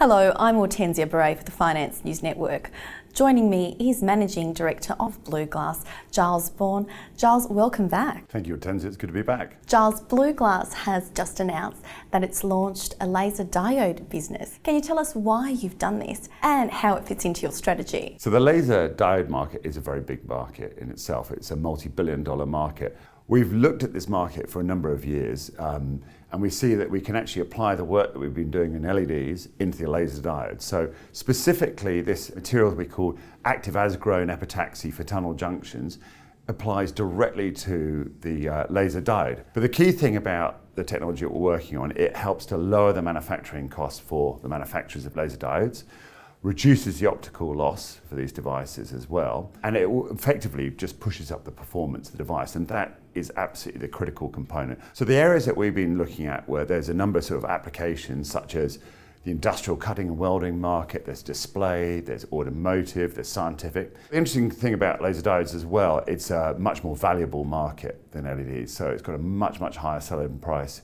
Hello, I'm Hortensia Beret for the Finance News Network. Joining me is Managing Director of BluGlass, Giles Bourne. Giles, welcome back. Thank you, Hortensia. It's good to be back. Giles, BluGlass has just announced that it's launched a laser diode business. Can you tell us why you've done this and how it fits into your strategy? So the laser diode market is a very big market in itself. It's a multi-billion-dollar market. We've looked at this market for a number of years, and we see that we can actually apply the work that we've been doing in LEDs into the laser diode. So specifically, this material we call active as-grown epitaxy for tunnel junctions applies directly to the laser diode. But the key thing about the technology that we're working on, it helps to lower the manufacturing costs for the manufacturers of laser diodes, reduces the optical loss for these devices as well, and it effectively just pushes up the performance of the device, and that is absolutely the critical component. So the areas that we've been looking at, where there's a number of sort of applications such as the industrial cutting and welding market, there's display, there's automotive, there's scientific. The interesting thing about laser diodes as well, it's a much more valuable market than LEDs, so it's got a much higher selling price,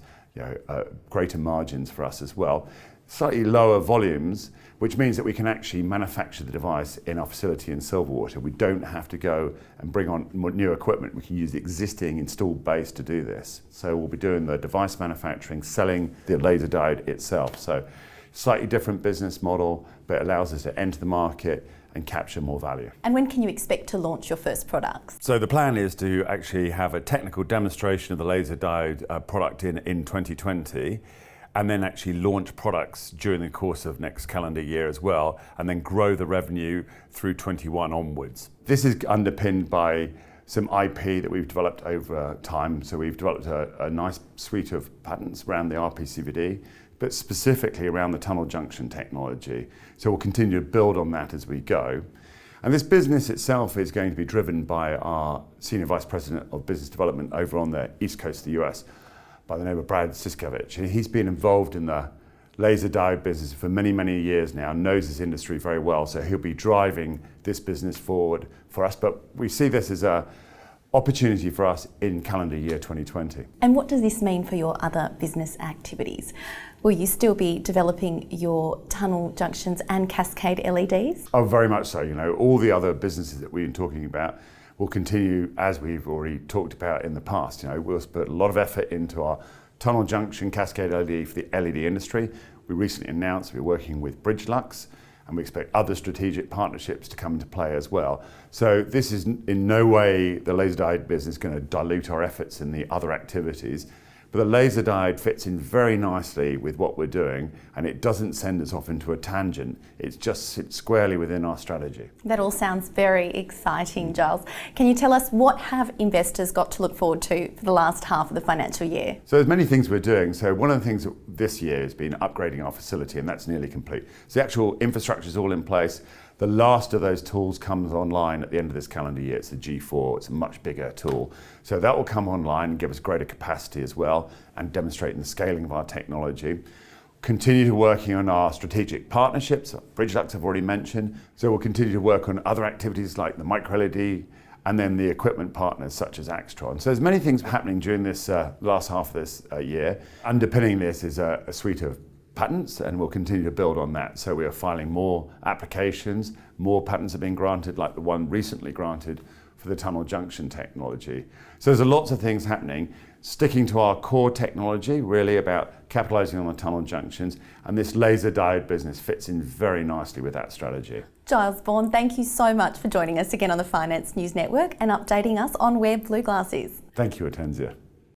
greater margins for us as well. Slightly lower volumes, which means that we can actually manufacture the device in our facility in Silverwater. We don't have to go and bring on new equipment. We can use the existing installed base to do this. So we'll be doing the device manufacturing, selling the laser diode itself. So slightly different business model, but it allows us to enter the market and capture more value. And when can you expect to launch your first products? So the plan is to actually have a technical demonstration of the laser diode product in 2020. And then actually launch products during the course of next calendar year as well, and then grow the revenue through 21 onwards. This is underpinned by some IP that we've developed over time. So we've developed a nice suite of patents around the RPCVD, but specifically around the tunnel junction technology. So we'll continue to build on that as we go. And this business itself is going to be driven by our Senior Vice President of Business Development over on the East Coast of the US, by the name of Brad Siskevich. And he's been involved in the laser diode business for many years now, knows this industry very well, so he'll be driving this business forward for us. But we see this as an opportunity for us in calendar year 2020. And what does this mean for your other business activities? Will you still be developing your tunnel junctions and cascade LEDs? Oh, very much so. All the other businesses that we've been talking about will continue as we've already talked about in the past. We'll put a lot of effort into our tunnel junction cascade LED for the LED industry. We recently announced we're working with BluGlass, and we expect other strategic partnerships to come into play as well. So this is in no way the laser diode business going to dilute our efforts in the other activities. But the laser diode fits in very nicely with what we're doing, and it doesn't send us off into a tangent. It just sits squarely within our strategy. That all sounds very exciting, Giles. Can you tell us what have investors got to look forward to for the last half of the financial year? So there's many things we're doing. So one of the things this year has been upgrading our facility, and that's nearly complete. So the actual infrastructure is all in place. The last of those tools comes online at the end of this calendar year. It's the G4, it's a much bigger tool. So that will come online and give us greater capacity as well, and demonstrating the scaling of our technology. Continue to working on our strategic partnerships. BluGlass I've already mentioned. So we'll continue to work on other activities like the micro LED, and then the equipment partners such as Axtron. So there's many things happening during this last half of this year. Underpinning this is a suite of patents, and we'll continue to build on that. So we are filing more applications, more patents are being granted, like the one recently granted for the tunnel junction technology. So there's lots of things happening, sticking to our core technology, really about capitalizing on the tunnel junctions, and this laser diode business fits in very nicely with that strategy. Giles Bourne, thank you so much for joining us again on the Finance News Network and updating us on where BluGlass is. Thank you, Hortensia.